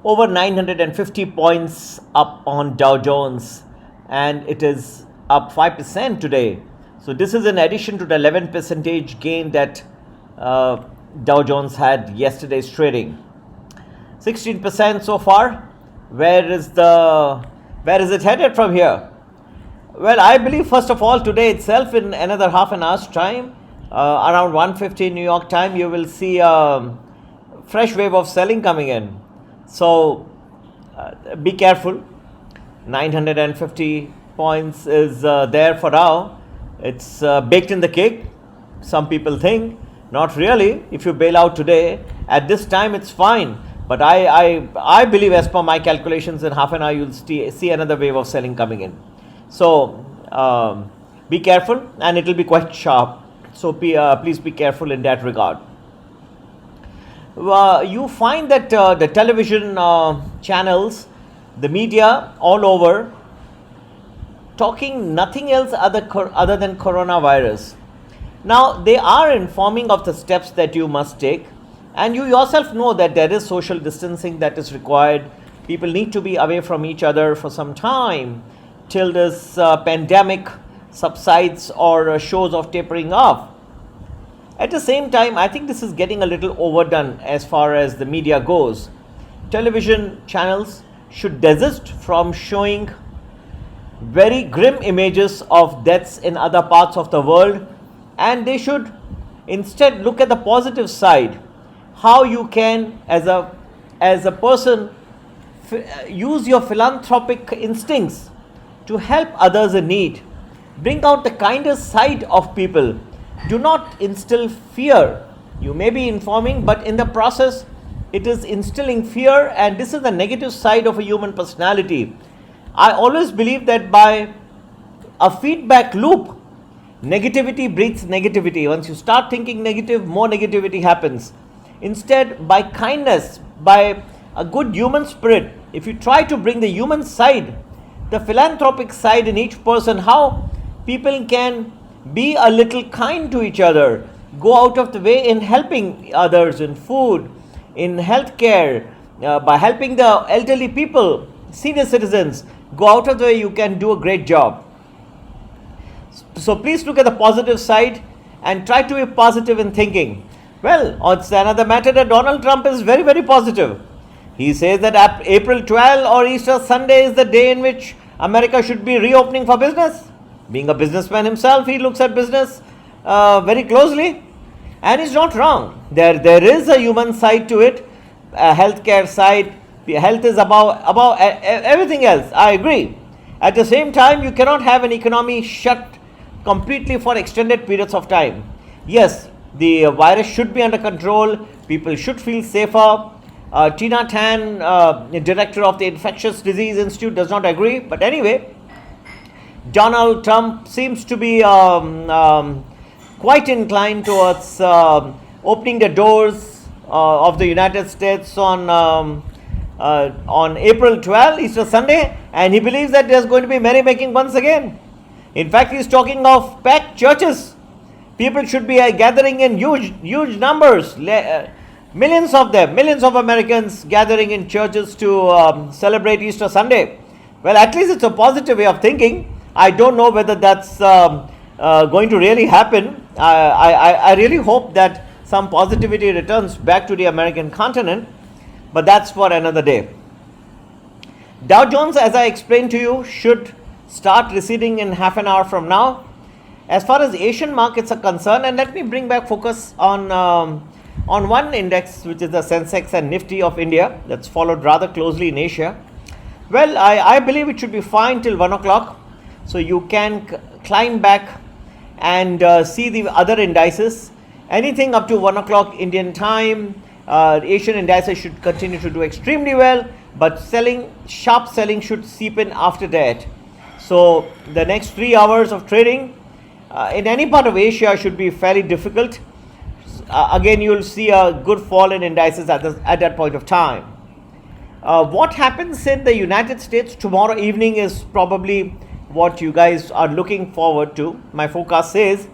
over 950 points up on Dow Jones, and it is up 5% today. So this is in addition to the 11 percentage gain that Dow Jones had yesterday's trading. 16% so far. Where is it headed from here? Well, I believe first of all today itself, in another half an hour's time, around 1:50 New York time, you will see a fresh wave of selling coming in. So be careful. 950 points is there for now. It's baked in the cake, some people think. Not really. If you bail out today, at this time it's fine. But I believe, as per my calculations, in half an hour you'll see another wave of selling coming in. So be careful, and it will be quite sharp. So please be careful in that regard. You find that the television channels, the media all over, talking nothing else other than coronavirus. Now they are informing of the steps that you must take, and you yourself know that there is social distancing that is required. People need to be away from each other for some time till this pandemic subsides or shows of tapering off. At the same time, I think this is getting a little overdone as far as the media goes. Television channels should desist from showing very grim images of deaths in other parts of the world, and they should instead look at the positive side. How you can, as a person, use your philanthropic instincts to help others in need. Bring out the kinder side of people. Do not instill fear. You may be informing, but in the process, it is instilling fear, and this is the negative side of a human personality. I always believe that by a feedback loop, negativity breeds negativity. Once you start thinking negative, more negativity happens. Instead, by kindness, by a good human spirit, if you try to bring the human side, the philanthropic side in each person, how people can be a little kind to each other, go out of the way in helping others in food, in healthcare, by helping the elderly people, senior citizens, go out of the way, you can do a great job. So please look at the positive side and try to be positive in thinking. Well, it's another matter that Donald Trump is very, very positive. He says that April 12 or Easter Sunday is the day in which America should be reopening for business. Being a businessman himself, he looks at business very closely, and he's not wrong. There is a human side to it, a healthcare side. Health is above everything else. I agree. At the same time, you cannot have an economy shut completely for extended periods of time. Yes, the virus should be under control. People should feel safer. Tina Tan, director of the Infectious Disease Institute, does not agree. But anyway, Donald Trump seems to be quite inclined towards opening the doors of the United States on April 12, Easter Sunday, and he believes that there's going to be merrymaking once again. In fact, he's talking of packed churches. People should be gathering in huge numbers, millions of them, millions of Americans gathering in churches to celebrate Easter Sunday. Well, at least it's a positive way of thinking. I don't know whether that's going to really happen. I really hope that some positivity returns back to the American continent, but that's for another day. Dow Jones, as I explained to you, should start receding in half an hour from now. As far as Asian markets are concerned, and let me bring back focus on one index, which is the Sensex and Nifty of India, that's followed rather closely in Asia. Well, I believe it should be fine till 1 o'clock. So you can climb back and see the other indices. Anything up to 1 o'clock Indian time, Asian indices should continue to do extremely well, but sharp selling should seep in after that. So the next 3 hours of trading in any part of Asia should be fairly difficult. Again, you will see a good fall in indices at that point of time. What happens in the United States tomorrow evening is probably what you guys are looking forward to. My forecast says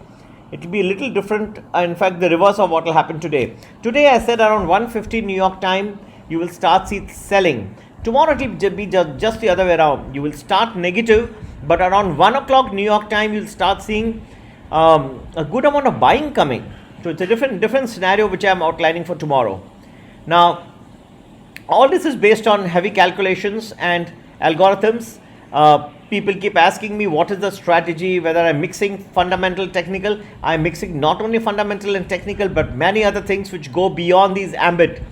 it will be a little different, in fact the reverse of what will happen today. Today I said around 1:50 New York time, you will start see selling. Tomorrow it will be just the other way around. You will start negative, but around 1 o'clock New York time, you'll start seeing a good amount of buying coming. So it's a different scenario which I'm outlining for tomorrow. Now, all this is based on heavy calculations and algorithms. People keep asking me what is the strategy, whether I'm mixing fundamental, technical. I'm mixing not only fundamental and technical, but many other things which go beyond these ambit.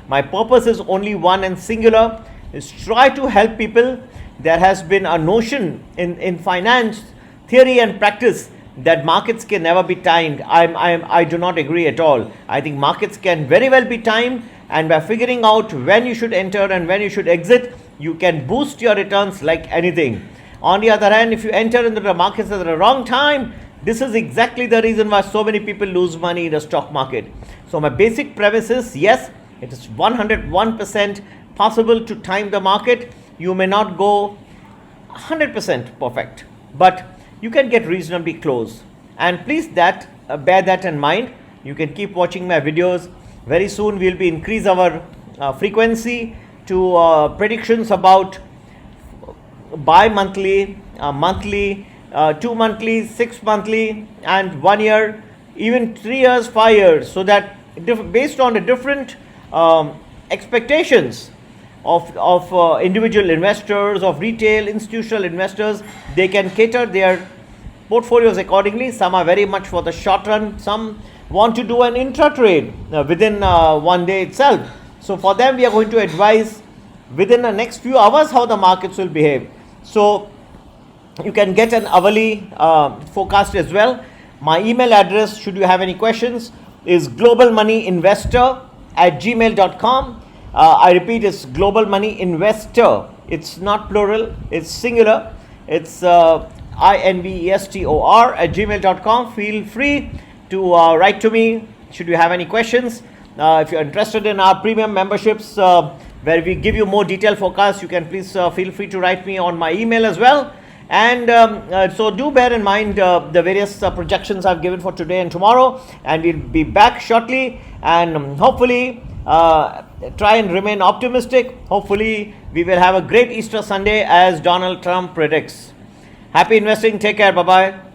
My purpose is only one and singular, is try to help people. There has been a notion in finance, theory and practice that markets can never be timed. I do not agree at all. I think markets can very well be timed, and by figuring out when you should enter and when you should exit, you can boost your returns like anything. On the other hand, if you enter into the markets at the wrong time, this is exactly the reason why so many people lose money in the stock market. So my basic premise is, yes, it is 101% possible to time the market. You may not go 100% perfect, but you can get reasonably close. And please bear that in mind. You can keep watching my videos. Very soon we'll be increase our frequency to predictions about bi-monthly, monthly, 2 monthly, 6 monthly, and 1 year, even 3 years, 5 years, so that based on the different expectations of individual investors, of retail, institutional investors, they can cater their portfolios accordingly. Some are very much for the short run, some want to do an intra trade within 1 day itself. So for them, we are going to advise within the next few hours how the markets will behave. So you can get an hourly forecast as well. My email address, should you have any questions, is globalmoneyinvestor@gmail.com. I repeat, it's Global Money Investor. It's not plural, it's singular. It's investor@gmail.com. Feel free to write to me should you have any questions. If you're interested in our premium memberships, where we give you more detailed forecasts, you can please feel free to write me on my email as well. And so do bear in mind the various projections I've given for today and tomorrow, and we'll be back shortly, and hopefully try and remain optimistic. Hopefully we will have a great Easter Sunday as Donald Trump predicts. Happy investing. Take care. Bye-bye.